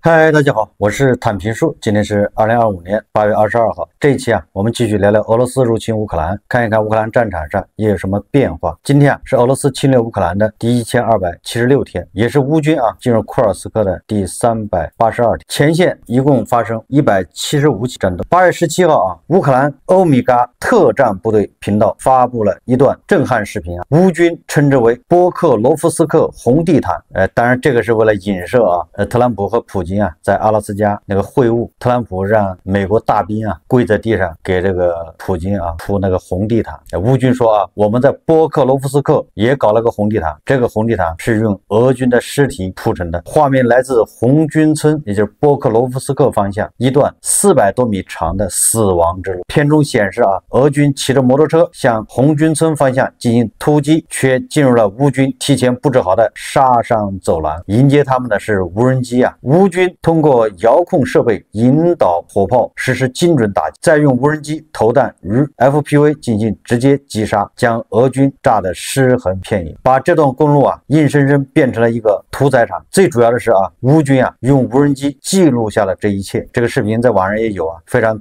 嗨，大家好，我是坦平叔。今天是2025年8月22号。这一期我们继续聊聊俄罗斯入侵乌克兰，看一看乌克兰战场上也有什么变化。今天是俄罗斯侵略乌克兰的第1276天，也是乌军进入库尔斯克的第382天。前线一共发生175起战斗。8月17号乌克兰欧米伽特战部队频道发布了一段震撼视频乌军称之为波克罗夫斯克红地毯。当然这个是为了影射特朗普和普京在阿拉斯加那个会晤，特朗普让美国大兵跪在地上给这个普京铺那个红地毯。乌军说我们在波克罗夫斯克也搞了个红地毯，这个红地毯是用俄军的尸体铺成的。画面来自红军村，也就是波克罗夫斯克方向一段400多米长的死亡之路。片中显示俄军骑着摩托车向红军村方向进行突击，却进入了乌军提前布置好的杀伤走廊，迎接他们的是无人机乌军通过遥控设备引导火炮实施精准打击，再用无人机投弹与 FPV 进行直接击杀，将俄军炸得尸横遍野，把这段公路硬生生变成了一个屠宰场。最主要的是乌军用无人机记录下了这一切。这个视频在网上也有非常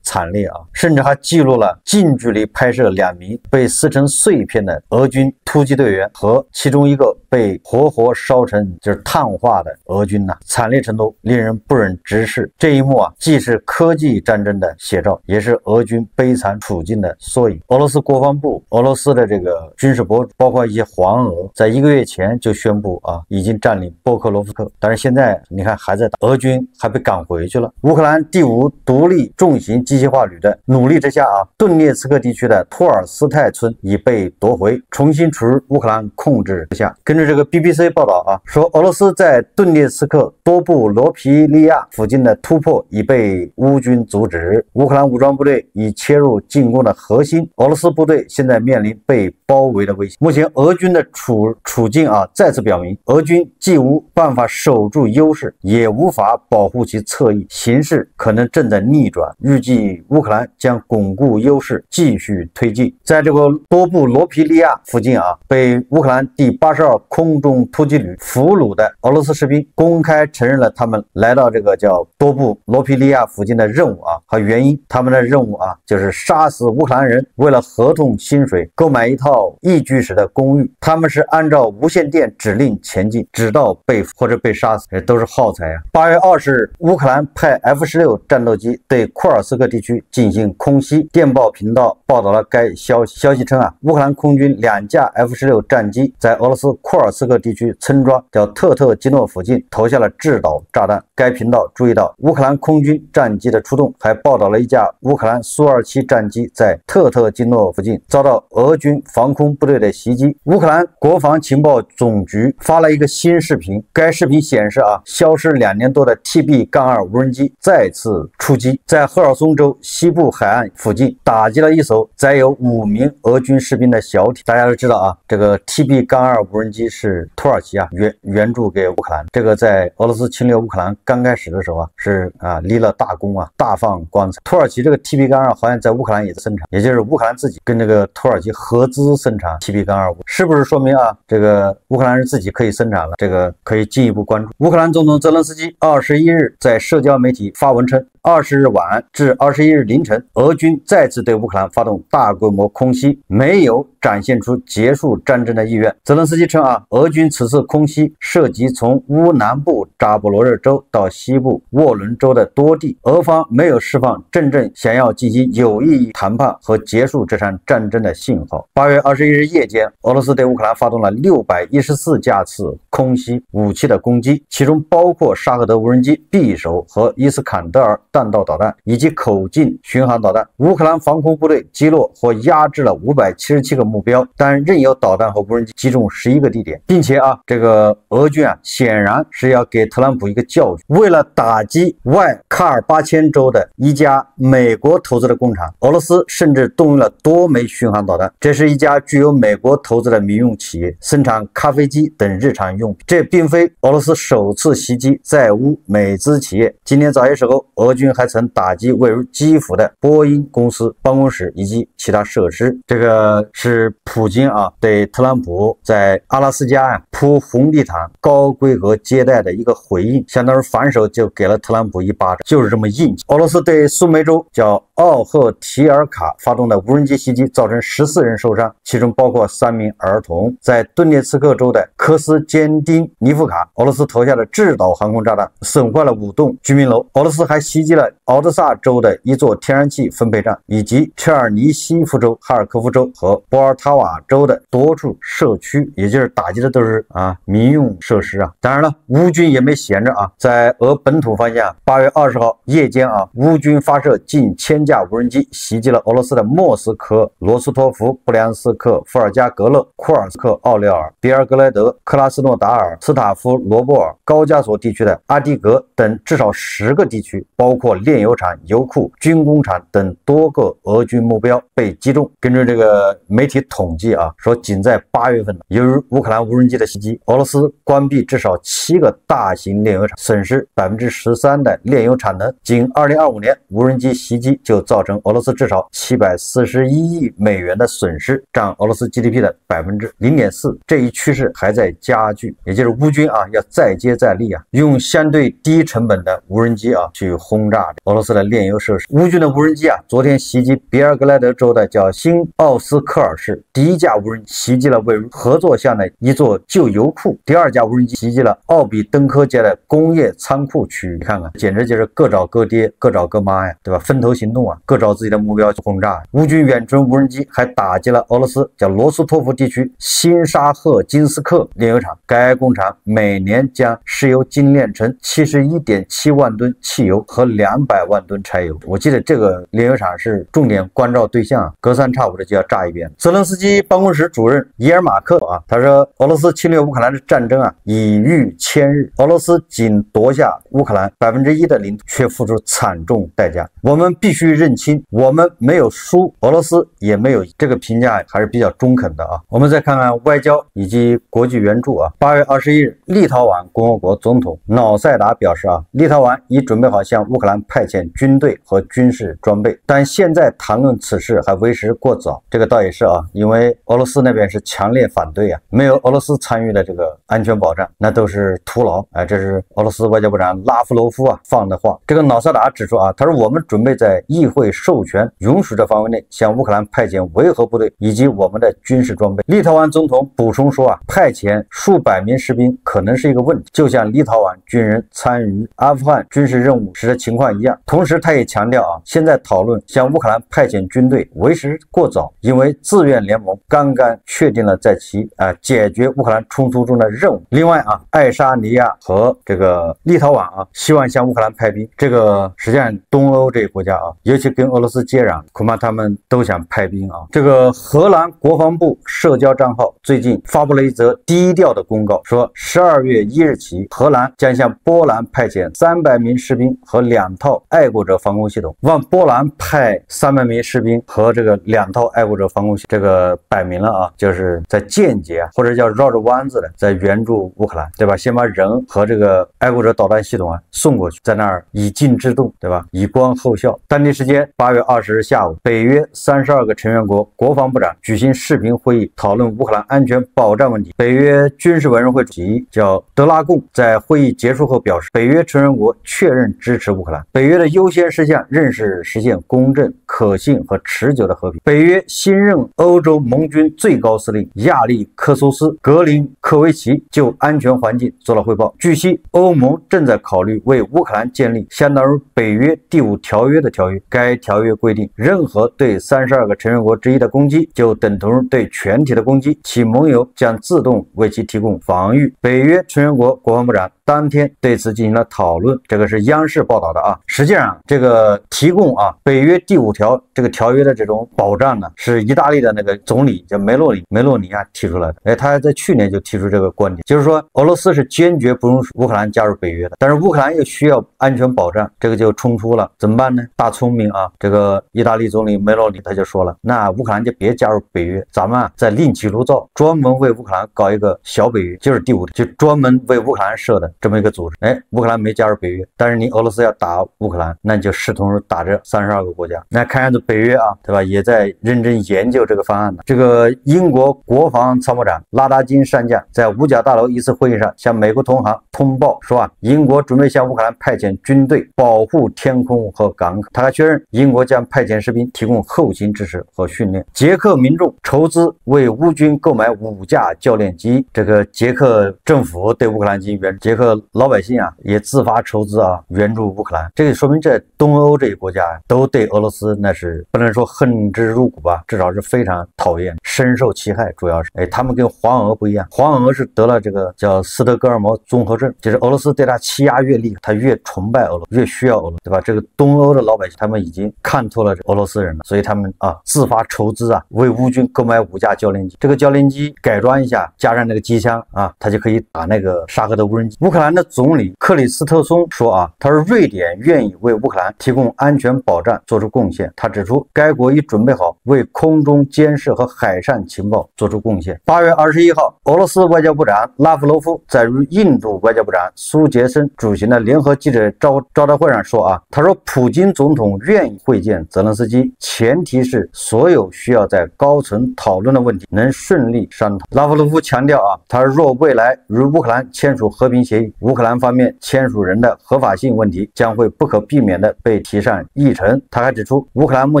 惨烈甚至还记录了近距离拍摄2名被撕成碎片的俄军突击队员和其中一个被活活烧成碳化的俄军惨烈程度令人不忍直视。这一幕既是科技战争的写照，也是俄军悲惨处境的缩影。俄罗斯国防部、俄罗斯的这个军事博主，包括一些黄俄，在1个月前就宣布已经占领波克罗夫克，但是现在你看还在打，俄军还被赶回去了。乌克兰第5独立重型机械化旅的努力之下顿涅茨克地区的托尔斯泰村已被夺回，重新处于乌克兰控制之下。根据这个 BBC 报道说俄罗斯在顿涅茨克多布罗皮利亚附近的突破已被乌军阻止，乌克兰武装部队已切入进攻的核心，俄罗斯部队现在面临被包围的危险。目前俄军的处境再次表明，俄军既无办法守住优势，也无法保护其侧翼，形势可能正在逆转。预计乌克兰将巩固优势，继续推进。在这个多布罗皮利亚附近被乌克兰第82空中突击旅俘虏的俄罗斯士兵公开承认了他们来到这个叫多布罗皮利亚附近的任务和原因。他们的任务就是杀死乌克兰人，为了合同薪水购买一套一居室的公寓。他们是按照无线电指令前进，直到被捕或者被杀死，都是耗材8月20日，乌克兰派 F-16战斗机对库尔斯克地区进行空袭。电报频道报道了该消息，消息称乌克兰空军2架 F-16战机在俄罗斯库尔斯克地区村庄叫特特基诺附近投下了制导炸弹。该频道注意到乌克兰空军战机的出动，还报道了一架乌克兰苏27战机在特特基诺附近遭到俄军防空部队的袭击。乌克兰国防情报总局发了一个新视频，该视频显示消失2年多的 TB-2 无人机再次出击，在赫尔松州西部海岸附近打击了一艘载有5名俄军士兵的小艇。大家都知道这个 TB-2 无人机是土耳其援助给乌克兰。这个在俄罗斯侵略乌克兰刚开始的时候是立了大功大放光彩。土耳其这个 TB-2 好像在乌克兰也在生产，也就是乌克兰自己跟这个土耳其合资生产 TB-2，是不是说明这个乌克兰人自己可以生产了？这个可以进一步关注。乌克兰总统泽连斯基21日在社交媒体发文称，20日晚至21日凌晨，俄军再次对乌克兰发动大规模空袭，没有展现出结束战争的意愿。泽连斯基称俄军此次空袭涉及从乌南部扎波罗热州到西部沃伦州的多地，俄方没有释放真正想要进行有意义谈判和结束这场战争的信号。8月21日夜间，俄罗斯对乌克兰发动了614架次空袭武器的攻击，其中包括沙赫德无人机、匕首和伊斯坎德尔弹道导弹以及口径巡航导弹。乌克兰防空部队击落或压制了577个目标，但仍有导弹和无人机击中11个地点，并且这个俄军显然是要给特朗普一个教训。为了打击外卡尔巴阡州的一家美国投资的工厂，俄罗斯甚至动用了多枚巡航导弹。这是一家具有美国投资的民用企业，生产咖啡机等日常用品。这并非俄罗斯首次袭击在乌美资企业。今年早些时候，俄军军还曾打击位于基辅的波音公司办公室以及其他设施。这个是普京对特朗普在阿拉斯加铺红地毯高规格接待的一个回应，相当于反手就给了特朗普一巴掌，就是这么硬气。俄罗斯对苏梅州叫奥赫提尔卡发动的无人机袭击，造成14人受伤，其中包括3名儿童。在顿涅茨克州的科斯坚丁尼夫卡，俄罗斯投下的制导航空炸弹损坏了5栋居民楼。俄罗斯还袭击了敖德萨州的一座天然气分配站，以及切尔尼西夫州、哈尔科夫州和波尔塔瓦州的多处社区，也就是打击的都是民用设施。当然了，乌军也没闲着在俄本土方向，8月20号夜间乌军发射近1000架无人机，袭击了俄罗斯的莫斯科、罗斯托夫、布良斯克、伏尔加格勒、库尔斯克、奥廖尔、别尔格莱德、克拉斯诺达尔、斯塔夫罗波尔、高加索地区的阿迪格等至少10个地区，包括炼油厂、油库、军工厂等多个俄军目标被击中。根据这个媒体统计说仅在8月份，由于乌克兰无人机的袭击，俄罗斯关闭至少7个大型炼油厂，损失13%的炼油产能。仅2025年，无人机袭击就造成俄罗斯至少741亿美元的损失，占俄罗斯 GDP 的0.4%。这一趋势还在加剧，也就是乌军要再接再厉用相对低成本的无人机去轰炸俄罗斯的炼油设施。乌军的无人机昨天袭击别尔格莱德州的叫新奥斯科尔市，第一架无人机袭击了位于合作巷的一座旧油库，第二架无人机袭击了奥比登科街的工业仓库区域。你看看，简直就是各找各爹，各找各妈呀，对吧？分头行动各找自己的目标去轰炸。乌军远程无人机还打击了俄罗斯叫罗斯托夫地区新沙赫金斯克炼油厂，该工厂每年将石油精炼成71.7万吨汽油和200万吨柴油。我记得这个炼油厂是重点关照对象，隔三差五的就要炸一遍。泽连斯基办公室主任伊尔马克他说，俄罗斯侵略乌克兰的战争已逾千日，俄罗斯仅夺下乌克兰1%的领土，却付出惨重代价。我们必须认清，我们没有输，俄罗斯也没有。这个评价还是比较中肯的我们再看看外交以及国际援助8月21日，立陶宛共和国总统瑙塞达表示立陶宛已准备好向乌克兰派遣军队和军事装备，但现在谈论此事还为时过早。这个倒也是因为俄罗斯那边是强烈反对没有俄罗斯参与的这个安全保障，那都是徒劳这是俄罗斯外交部长拉夫罗夫放的话。这个瑙塞达指出他说，我们准备在议会授权允许的范围内向乌克兰派遣维和部队以及我们的军事装备。立陶宛总统补充说派遣数百名士兵可能是一个问题，就像立陶宛军人参与阿富汗军事任务时的情况一样。同时他也强调现在讨论向乌克兰派遣军队为时过早，因为自愿联盟刚刚确定了在其解决乌克兰冲突中的任务。另外爱沙尼亚和这个立陶宛希望向乌克兰派兵。这个实际上东欧这个国家尤其跟俄罗斯接壤，恐怕他们都想派兵这个荷兰国防部社交账号最近发布了一则低调的公告，说12月1日起，荷兰将向波兰派遣300名士兵和2套爱国者防空系统。往波兰派300名士兵和这个2套爱国者防空系统，这个摆明了就是在间接或者叫绕着弯子的在援助乌克兰，对吧？先把人和这个爱国者导弹系统送过去，在那儿以静制动，对吧？以观后效。当地时间8月20日下午，北约32个成员国国防部长举行视频会议，讨论乌克兰安全保障问题。北约军事委员会主席叫德拉贡在会议结束后表示，北约成员国确认支持乌克兰。北约的优先事项仍是实现公正、可信和持久的和平。北约新任欧洲盟军最高司令亚历克苏斯·格林科维奇就安全环境做了汇报。据悉，欧盟正在考虑为乌克兰建立相当于北约第5条约的条约。该条约规定，任何对32个成员国之一的攻击就等同于对全体的攻击，其盟友将自动为其提供防御。北约成员国国防部长当天对此进行了讨论，这个是央视报道的实际上，这个提供北约第5条这个条约的这种保障呢，是意大利的那个总理叫梅洛尼提出来的。他在去年就提出这个观点，就是说俄罗斯是坚决不容许乌克兰加入北约的，但是乌克兰又需要安全保障，这个就冲突了，怎么办呢？大聪明这个意大利总理梅洛尼他就说了，那乌克兰就别加入北约，咱们再另起炉灶，专门为乌克兰搞一个小北约，就是第5条，就专门为乌克兰设的。这么一个组织。乌克兰没加入北约，但是你俄罗斯要打乌克兰，那你就视同是打这32个国家。那看样子北约啊，对吧，也在认真研究这个方案呢。这个英国国防参谋长拉达金上将在五角大楼一次会议上向美国同行通报说英国准备向乌克兰派遣军队保护天空和港口。他还确认英国将派遣士兵提供后勤支持和训练。捷克民众筹资为乌军购买5架教练机，这个捷克政府对乌克兰进行援助，捷克老百姓也自发筹资援助乌克兰。这个说明这东欧这些国家都对俄罗斯那是不能说恨之入骨吧，至少是非常讨厌，深受其害。主要是他们跟黄俄不一样，黄俄是得了这个叫斯德哥尔摩综合症，就是俄罗斯对他欺压越厉害，他越崇拜俄罗斯，越需要俄罗斯，对吧？这个东欧的老百姓他们已经看透了俄罗斯人了，所以他们自发筹资为乌军购买5架教练机。这个教练机改装一下，加上那个机枪他就可以打那个沙赫的无人机。乌克兰的总理克里斯特松说他说瑞典愿意为乌克兰提供安全保障做出贡献。他指出该国已准备好为空中监视和海上情报做出贡献。8月21号，俄罗斯外交部长拉夫罗夫在与印度外交部长苏杰生主行的联合记者招待会上说他说普京总统愿意会见泽连斯基，前提是所有需要在高层讨论的问题能顺利商讨。拉夫罗夫强调他说若未来与乌克兰签署和平协议，乌克兰方面签署人的合法性问题将会不可避免地被提上议程。他还指出，乌克兰目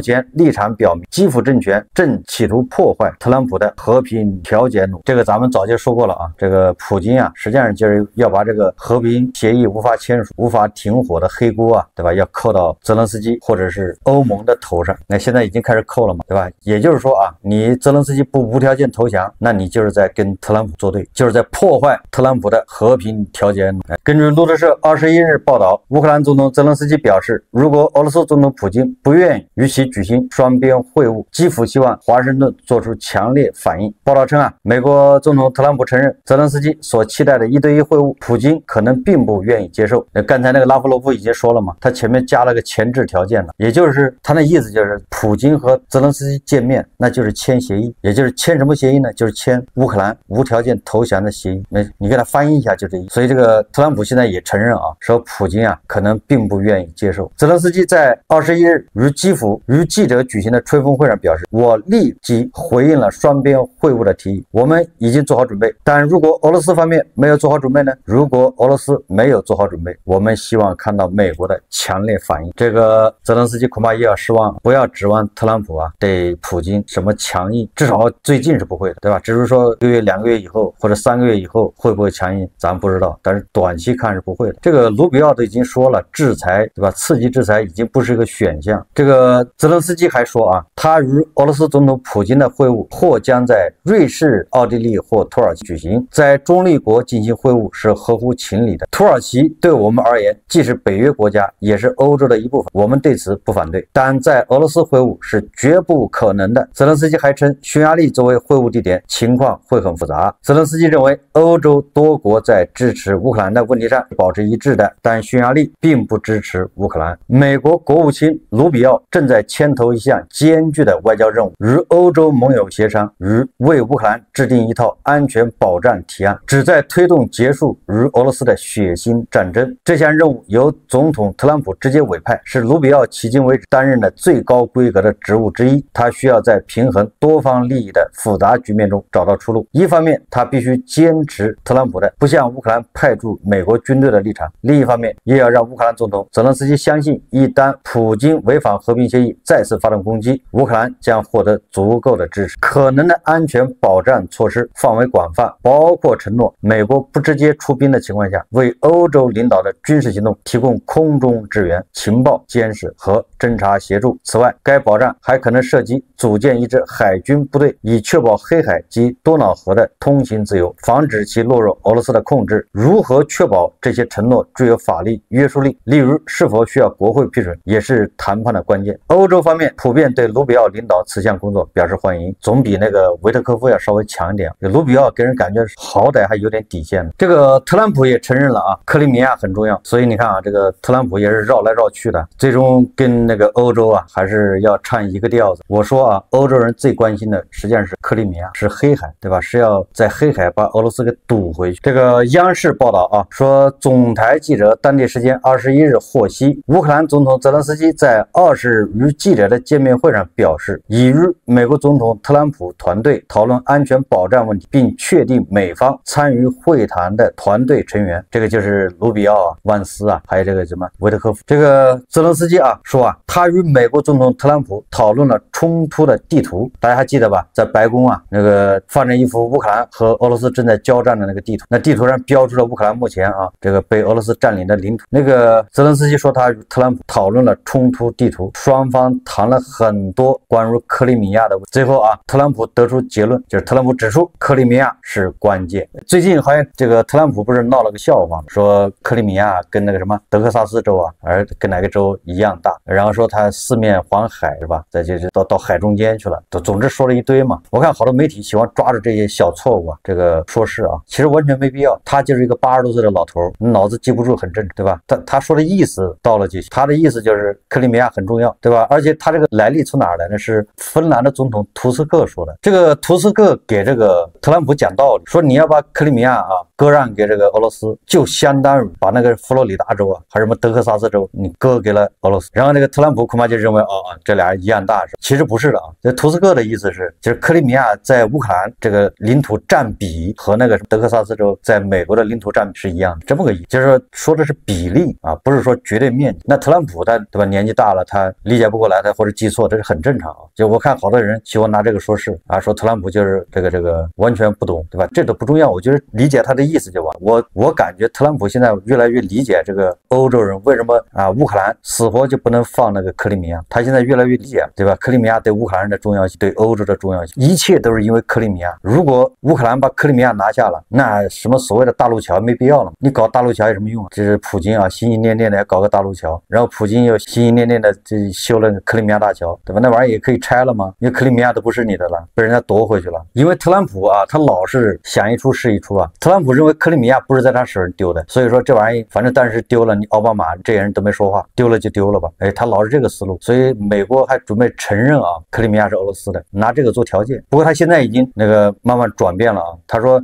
前立场表明，基辅政权正企图破坏特朗普的和平调解努力。这个咱们早就说过了这个普京实际上就是要把这个和平协议无法签署、无法停火的黑锅对吧，要扣到泽连斯基或者是欧盟的头上。那现在已经开始扣了嘛，对吧？也就是说你泽连斯基不无条件投降，那你就是在跟特朗普作对，就是在破坏特朗普的和平调解努力。根据路透社21日报道，乌克兰总统泽连斯基表示，如果俄罗斯总统普京不愿意与其举行双边会晤，基辅希望华盛顿做出强烈反应。报道称美国总统特朗普承认泽连斯基所期待的1对1会晤，普京可能并不愿意接受。刚才那个拉夫罗夫已经说了嘛，他前面加了个前置条件了，也就是他的意思就是普京和泽连斯基见面，那就是签协议，也就是签什么协议呢？就是签乌克兰无条件投降的协议。那你给他翻译一下就这意思。所以这个特朗普现在也承认说普京可能并不愿意接受。泽连斯基在21日与基辅与记者举行的吹风会上表示，我立即回应了双边会晤的提议，我们已经做好准备，但如果俄罗斯方面没有做好准备呢？如果俄罗斯没有做好准备，我们希望看到美国的强烈反应。这个泽连斯基恐怕也要失望，不要指望特朗普对普京什么强硬，至少最近是不会的，对吧？只是说1个月、2个月以后或者3个月以后会不会强硬，咱不知道，但是短期看是不会的。这个卢比奥都已经说了，制裁，对吧？刺激制裁已经不是一个选项。这个泽连斯基还说他与俄罗斯总统普京的会晤或将在瑞士、奥地利或土耳其举行，在中立国进行会晤是合乎情理的。土耳其对我们而言既是北约国家，也是欧洲的一部分，我们对此不反对，但在俄罗斯会晤是绝不可能的。泽连斯基还称，匈牙利作为会晤地点，情况会很复杂。泽连斯基认为，欧洲多国在支持乌克兰的问题上保持一致的，但匈牙利并不支持乌克兰。美国国务卿卢比奥正在牵头一项艰巨的外交任务，与欧洲盟友协商，为乌克兰制定一套安全保障提案，旨在推动结束与俄罗斯的血腥战争。这项任务由总统特朗普直接委派，是卢比奥迄今为止担任的最高规格的职务之一。他需要在平衡多方利益的复杂局面中找到出路。一方面，他必须坚持特朗普的不向乌克兰派驻美国军队的立场；另一方面，也要让乌克兰总统泽连斯基相信，一旦普京违反和平协议再次发动攻击，乌克兰将获得足够的支持。可能的安全保障措施范围广泛，包括承诺美国不直接出兵的情况下，为欧洲领导的军事行动提供空中支援、情报监视和侦察协助。此外，该保障还可能涉及组建一支海军部队，以确保黑海及多瑙河的通行自由，防止其落入俄罗斯的控制。如何确保这些承诺具有法律约束力，例如是否需要国会批准，也是谈判的关键。欧洲方面普遍对卢比奥领导此项工作表示欢迎，总比那个维特科夫要稍微强一点。卢比奥给人感觉好歹还有点底线的。这个特朗普也承认了克里米亚很重要，所以你看这个特朗普也是绕来绕去的，最终跟那个欧洲还是要唱一个调子。我说欧洲人最关心的实际上是克里米亚，是黑海，对吧？是要在黑海把俄罗斯给堵回去。这个央视报报道啊，说总台记者当地时间21日获悉，乌克兰总统泽连斯基在20日与记者的见面会上表示，已与美国总统特朗普团队讨论安全保障问题，并确定美方参与会谈的团队成员，这个就是卢比奥啊、万斯啊，还有这个什么维特科夫。这个泽连斯基啊说啊，他与美国总统特朗普讨论了冲突的地图，大家还记得吧？在白宫啊，那个放着一幅乌克兰和俄罗斯正在交战的那个地图，那地图上标注了乌克兰目前啊这个被俄罗斯占领的领土。那个泽连斯基说他与特朗普讨论了冲突地图，双方谈了很多关于克里米亚的问题。最后啊，特朗普得出结论，就是特朗普指出克里米亚是关键。最近好像这个特朗普不是闹了个笑话吗？说克里米亚跟那个什么德克萨斯州啊，跟哪个州一样大，然后说它四面环海是吧？再就是到海中间去了，总之说了一堆嘛。我看好多媒体喜欢抓着这些小错误啊，这个说事啊，其实完全没必要。他就是一个80多岁的老头，脑子记不住很正常，对吧？他说的意思到了就行，他的意思就是克里米亚很重要，对吧？而且他这个来历从哪儿来呢？是芬兰的总统图斯克说的。这个图斯克给这个特朗普讲道理，说你要把克里米亚啊割让给这个俄罗斯，就相当于把那个佛罗里达州啊，还是什么德克萨斯州，你割给了俄罗斯。然后这个特朗普恐怕就认为这俩一样大，其实不是的啊。这图斯克的意思是，就是克里米亚在乌克兰这个领土占比和那个德克萨斯州在美国的领土占比是一样的，这么个意思，就是说的是比例啊，不是说绝对面积。那特朗普他对吧，年纪大了，他理解不过来，他或者记错，这是很正常啊。就我看好多人喜欢拿这个说事啊，说特朗普就是这个完全不懂，对吧？这都不重要，我觉得理解他的意思就完。我感觉特朗普现在越来越理解这个欧洲人为什么啊乌克兰死活就不能放那个克里米亚，他现在越来越理解，对吧？克里米亚对乌克兰人的重要性，对欧洲的重要性，一切都是因为克里米亚。如果乌克兰把克里米亚拿下了，那什么所谓的大陆桥没必要了，你搞大陆桥有什么用啊？这是普京啊心心念念的要搞个大陆桥，然后普京又心心念念的这修了克里米亚大桥，对吧？那玩意儿也可以拆了吗？因为克里米亚都不是你的了，被人家夺回去了。因为特朗普啊，他老是想一出是一出啊。特朗普认为克里米亚不是在他手上丢的，所以说这玩意反正但是丢了，你奥巴马这些人都没说话，丢了就丢了吧。他老是这个思路，所以美国还准备承认啊克里米亚是俄罗斯的，拿这个做条件。不过他现在已经那个慢慢转变了啊，他说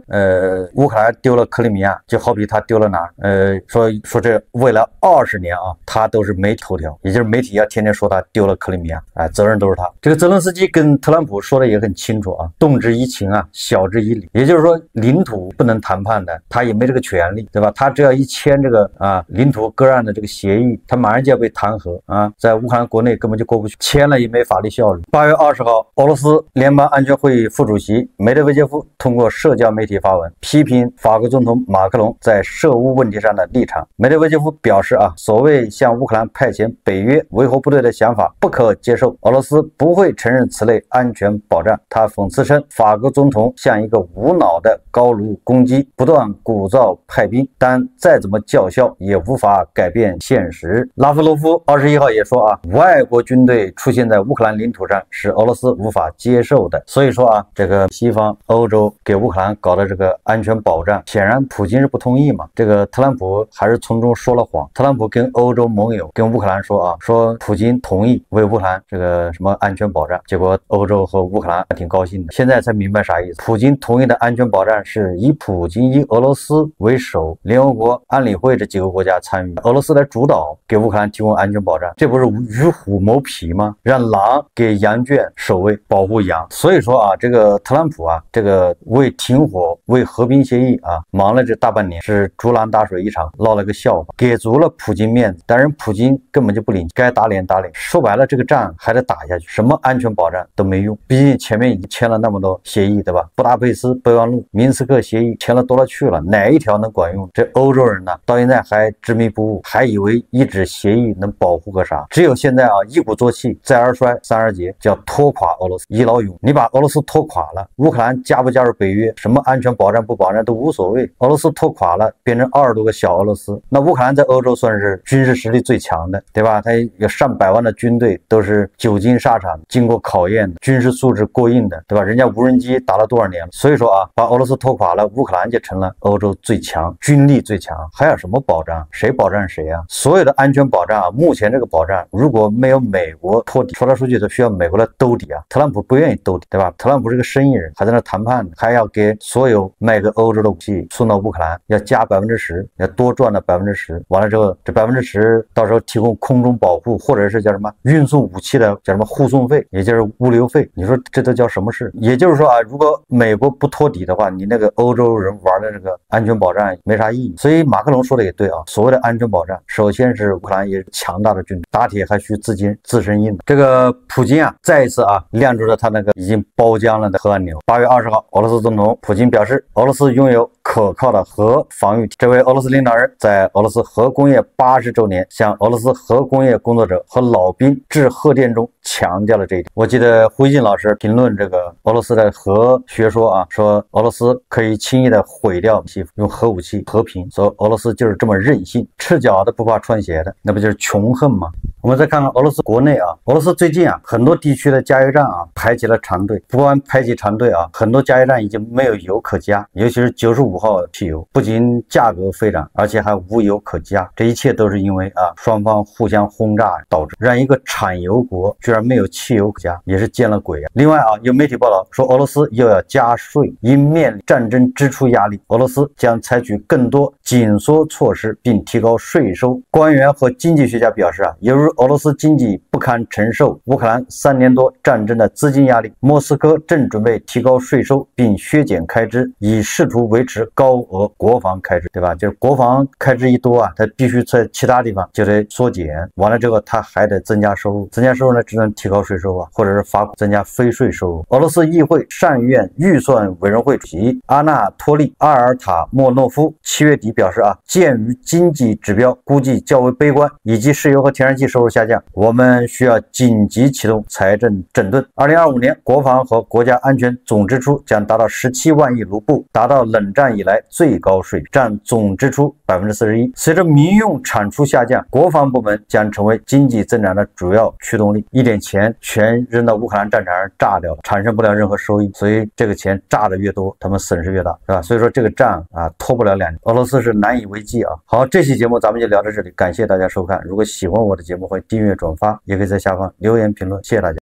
乌克兰丢了克里米亚，就好比他丢了哪儿，说这未来20年啊，他都是媒体头条，也就是媒体要天天说他丢了克里米亚，责任都是他。这个泽连斯基跟特朗普说的也很清楚啊，动之以情啊，晓之以理，也就是说领土不能谈判的，他也没这个权利，对吧？他只要一签这个领土割让的这个协议，他马上就要被弹劾啊，在乌克兰国内根本就过不去，签了也没法律效力。8月20号，俄罗斯联邦安全会议副主席梅德韦杰夫通过社交媒体发文，批评法国总统马克龙在涉乌问题上的立场。梅德韦杰夫表示所谓向乌克兰派遣北约维和部队的想法不可接受，俄罗斯不会承认此类安全保障。他讽刺称，法国总统像一个无脑的高卢公鸡，不断鼓噪派兵，但再怎么叫嚣也无法改变现实。拉夫罗夫21号也说外国军队出现在乌克兰领土上是俄罗斯无法接受的。所以说这个西方欧洲给乌克兰搞的这个安全保障，显然普京是不同意嘛。这个特朗普还是从中说了谎。特朗普跟欧洲盟友跟乌克兰说说普京同意为乌克兰这个什么安全保障，结果欧洲和乌克兰还挺高兴的，现在才明白啥意思。普京同意的安全保障是以普京以俄罗斯为首，联合国安理会这几个国家参与，俄罗斯来主导给乌克兰提供安全保障，这不是与虎谋皮吗？让狼给羊圈守卫，保护羊。所以说这个特朗普这个为停火为和平协议忙了这大半年，是竹篮打水一场，闹了个笑话，给足了普京面子，但是普京根本就不领，该打脸打脸。说白了，这个仗还得打下去，什么安全保障都没用，毕竟前面已经签了那么多协议，对吧？布达佩斯备忘录、明斯克协议签了多了去了，哪一条能管用？这欧洲人呢，到现在还执迷不悟，还以为一纸协议能保护个啥？只有现在一鼓作气，再而衰，三而竭，叫拖垮俄罗斯，一劳永。你把俄罗斯拖垮了，乌克兰加不加入北约，什么安全保障不保障都无所谓。俄罗斯拖垮了，变成20多个小俄罗斯，那乌克兰在欧洲算是军事实力最强的，对吧？它有上百万的军队，都是久经沙场，经过考验的，军事素质过硬的，对吧？人家无人机打了多少年了？所以说把俄罗斯拖垮了，乌克兰就成成了欧洲最强，军力最强，还有什么保障？谁保障谁啊？所有的安全保障啊，目前这个保障如果没有美国托底，说来说去都需要美国来兜底啊。特朗普不愿意兜底，对吧？特朗普是个生意人，还在那谈判，还要给所有卖给欧洲的武器送到乌克兰，要加10%，要多赚了10%。完了之后，这10%到时候提供空中保护，或者是叫什么运送武器的叫什么护送费，也就是物流费。你说这都叫什么事？也就是说啊，如果美国不托底的话，你那个欧洲人玩的这个安全保障没啥意义。所以马克龙说的也对啊，所谓的安全保障，首先是乌克兰也是强大的军队，打铁还需自身硬。这个普京啊，再一次啊亮出了他那个已经包浆了的核按钮。8月20号，俄罗斯总统普京表示，俄罗斯拥有可靠的核防御体。这位俄罗斯领导人在俄罗斯核工业80周年向俄罗斯核工业工作者和老兵致贺电中强调了这一点。我记得胡一静老师评论这个俄罗斯的核学说啊，说俄罗斯可以轻易的毁掉用核武器和平，说俄罗斯就是这么任性，赤脚的不怕穿鞋的，那不就是穷恨吗？我们再看看俄罗斯国内啊，俄罗斯最近啊，很多地区的加油站啊排起了长队，不光排起长队啊，很多加油站已经没有油可加，尤其是95号汽油，不仅价格飞涨，而且还无油可加。这一切都是因为啊，双方互相轰炸导致，让一个产油国居然没有汽油可加，也是见了鬼啊！另外啊，有媒体报道说，俄罗斯又要加税，因面临战争支出压力，俄罗斯将采取更多紧缩措施，并提高税收。官员和经济学家表示啊，由于俄罗斯经济不堪承受乌克兰3年多战争的资金压力，莫斯科正准备提高税收并削减开支，以试图维持高额国防开支，对吧？就是国防开支一多啊，他必须在其他地方就得缩减，完了之后他还得增加收入，增加收入呢只能提高税收啊，或者是增加非税收入。俄罗斯议会上院预算委员会主席阿纳托利·阿尔塔莫诺夫7月底表示啊，鉴于经济指标估计较为悲观，以及石油和天然气收入下降，我们需要紧急启动财政整顿。2025年，国防和国家安全总支出将达到17万亿卢布，达到冷战以来最高水平，占总支出41%。随着民用产出下降，国防部门将成为经济增长的主要驱动力。一点钱全扔到乌克兰战场上炸掉了，产生不了任何收益，所以这个钱炸的越多，他们损失越大，是吧？所以说这个仗啊拖不了2年，俄罗斯是难以为继啊。好，这期节目咱们就聊到这里，感谢大家收看。如果喜欢我的节目，欢迎订阅转发，也可以在下方留言评论，谢谢大家。